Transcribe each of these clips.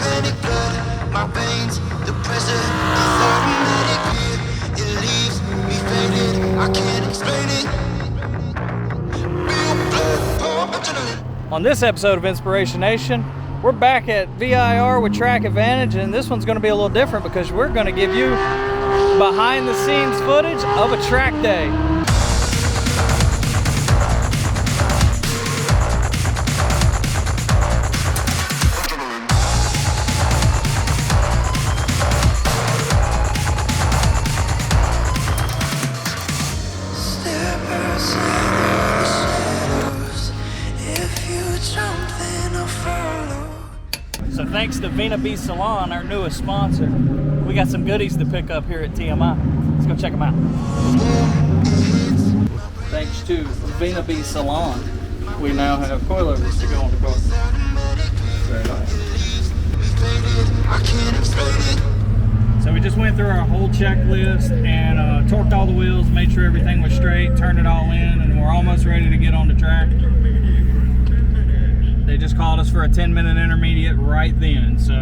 panic blood, my veins, the pressure is automatic. It leaves me faded, I can't explain it. Real blood, pump, adrenaline. On this episode of Inspiration Nation, we're back at VIR with Track Advantage, and this one's going to be a little different because we're going to give you behind the scenes footage of a track day. So thanks to VIR Salon, our newest sponsor, we got some goodies to pick up here at TMI. Let's go check them out. Thanks to VIR Salon, we now have coilovers to go on the car. Very nice. So we just went through our whole checklist and torqued all the wheels, made sure everything was straight, turned it all in, and we're almost ready to get on the track. They just called us for a 10-minute intermediate right then, so.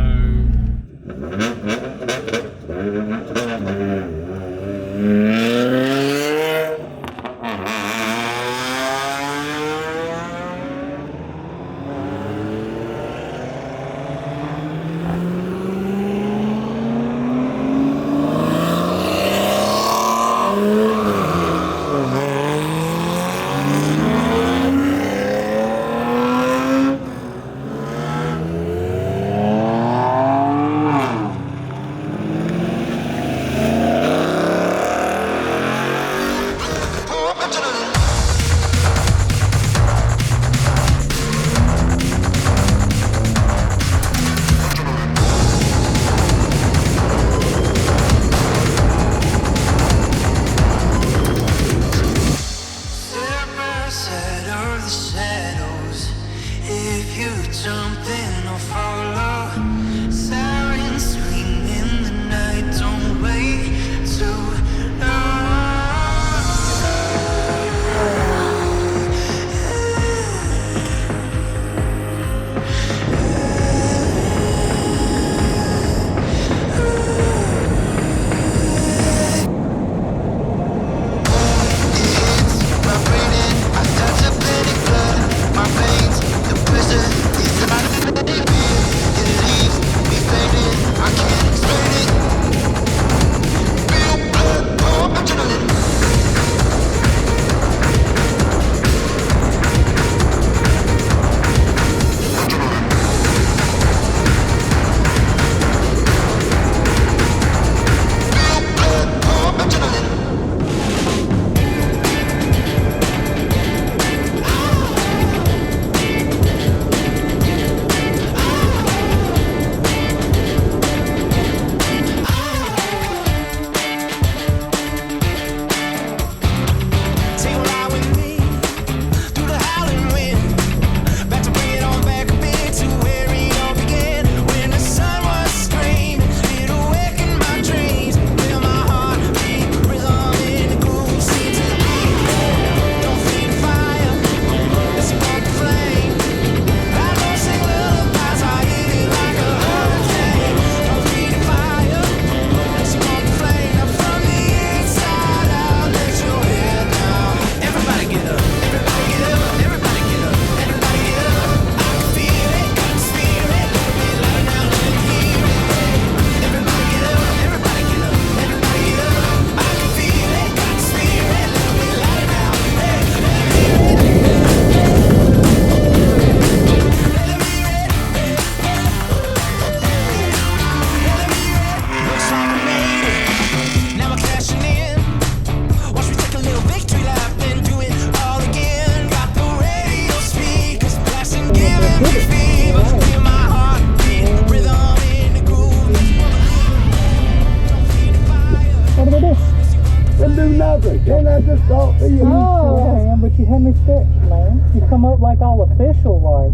But you had me stitched, man. You come up like all official, like.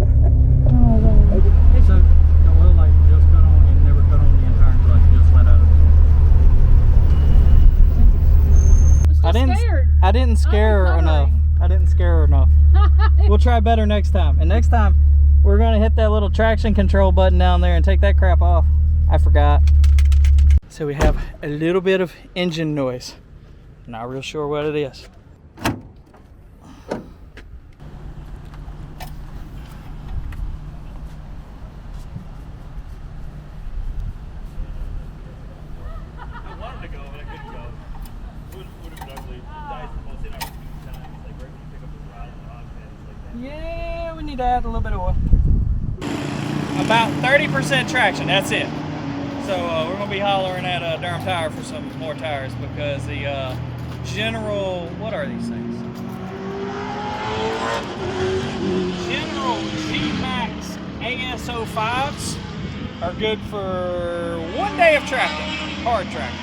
So the oil light just cut on and never cut on the entire clutch, just let out of the I didn't scare her enough. I didn't scare her enough. We'll try better next time. And next time, we're gonna hit that little traction control button down there and take that crap off. I forgot. So we have a little bit of engine noise. Not real sure what it is. Yeah, we need to add a little bit of oil. About 30% traction, that's it. So we're gonna be hollering at Durham Tire for some more tires because the General, what are these things? General G-Max ASO5s are good for 1 day of tracking, hard tracking,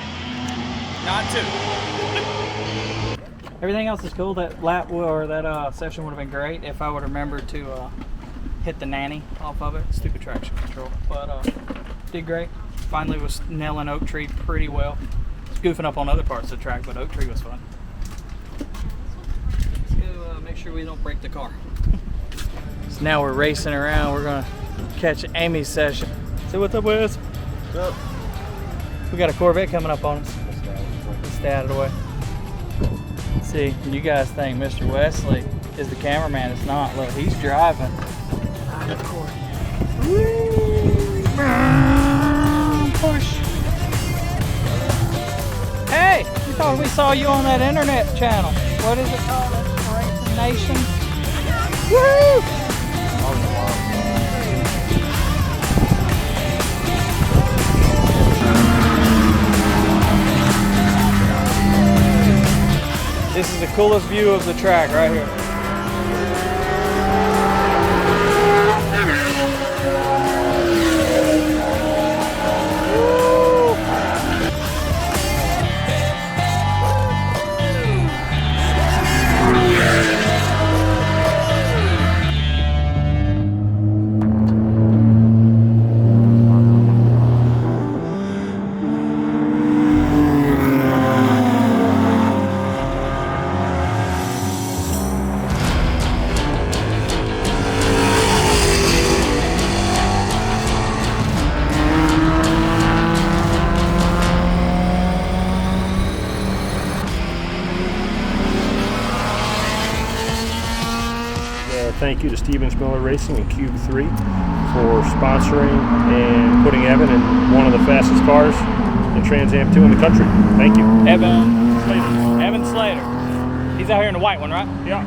not 2. Everything else is cool. That lap or that session would have been great if I would remember to hit the nanny off of it. Stupid traction control, but did great. Finally was nailing Oak Tree pretty well. Was goofing up on other parts of the track, but Oak Tree was fun. Let's go make sure we don't break the car. So now we're racing around. We're gonna catch Amy's session. Say what's up, Wes? What's up? We got a Corvette coming up on us. Let's stay out of the way. See, you guys think Mr. Wesley is the cameraman. It's not. Look, he's driving. Of course. Push. Hey, we thought we saw you on that internet channel. What is it called? Inspiration Nation? Woo! This is the coolest view of the track right here. Thank you to Stevens Miller Racing and Cube 3 for sponsoring and putting Evan in one of the fastest cars in Trans Am 2 in the country. Thank you. Evan Slater. Evan Slater. He's out here in the white one, right? Yeah.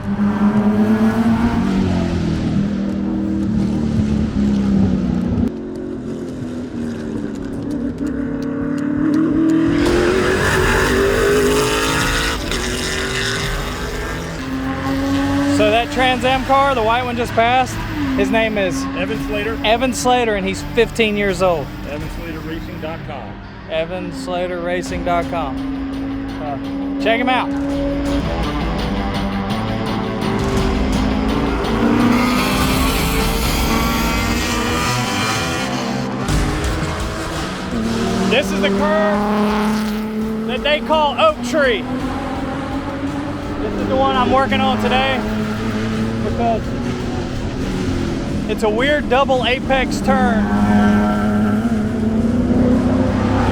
So that Trans Am car, the white one just passed, his name is Evan Slater. Evan Slater, and he's 15 years old. EvanSlaterRacing.com. EvanSlaterRacing.com. Check him out. This is the curve that they call Oak Tree. This is the one I'm working on today because it's a weird double apex turn,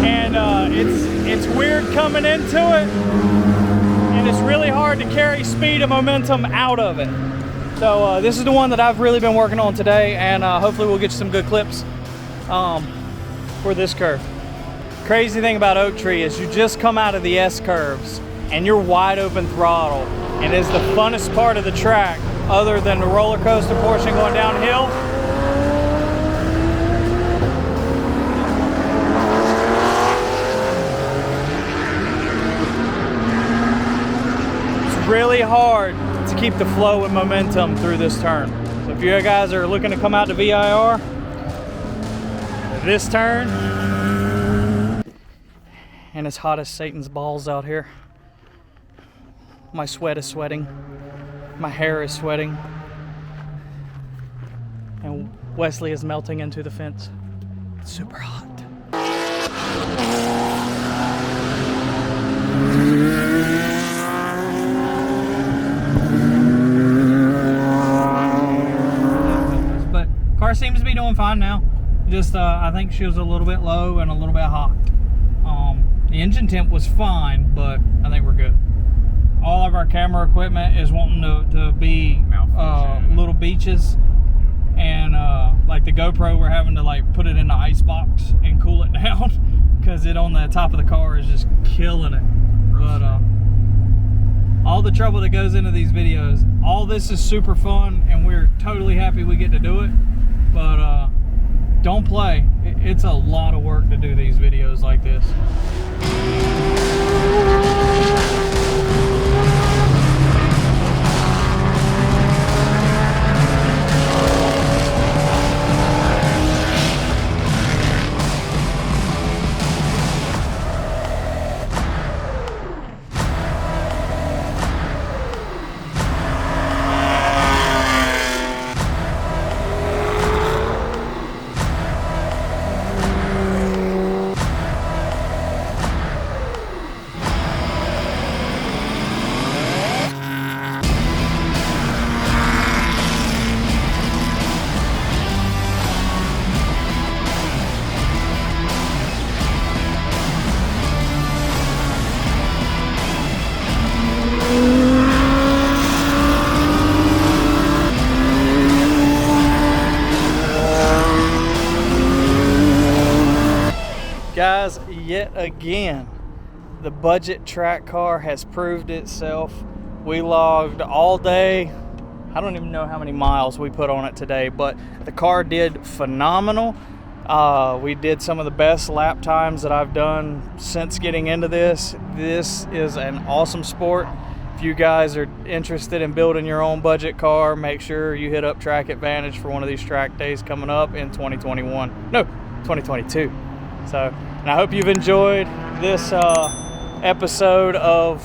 and it's weird coming into it, and it's really hard to carry speed and momentum out of it. So this is the one that I've really been working on today, and hopefully we'll get you some good clips for this curve. Crazy thing about Oak Tree is you just come out of the S curves and you're wide open throttle, and it's the funnest part of the track other than the roller coaster portion going downhill. It's really hard to keep the flow and momentum through this turn. So if you guys are looking to come out to VIR, this turn, and it's hot as Satan's balls out here. My sweat is sweating. My hair is sweating. And Wesley is melting into the fence. It's super hot. But fine now. Just I think she was a little bit low and a little bit hot. The engine temp was fine, but I think we're good. All of our camera equipment is wanting to be little beaches, and like the GoPro, we're having to like put it in the ice box and cool it down because it on the top of the car is just killing it. But all the trouble that goes into these videos, all this is super fun, and we're totally happy we get to do it. But don't play. It's a lot of work to do these videos like this. Guys, yet again, the budget track car has proved itself. We logged all day. I don't even know how many miles we put on it today, but the car did phenomenal. We did some of the best lap times that I've done since getting into this. This is an awesome sport. If you guys are interested in building your own budget car, make sure you hit up Track Advantage for one of these track days coming up in 2022. So, and I hope you've enjoyed this episode of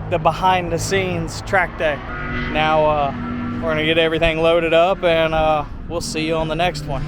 the behind the scenes track day. Now we're gonna get everything loaded up, and we'll see you on the next one.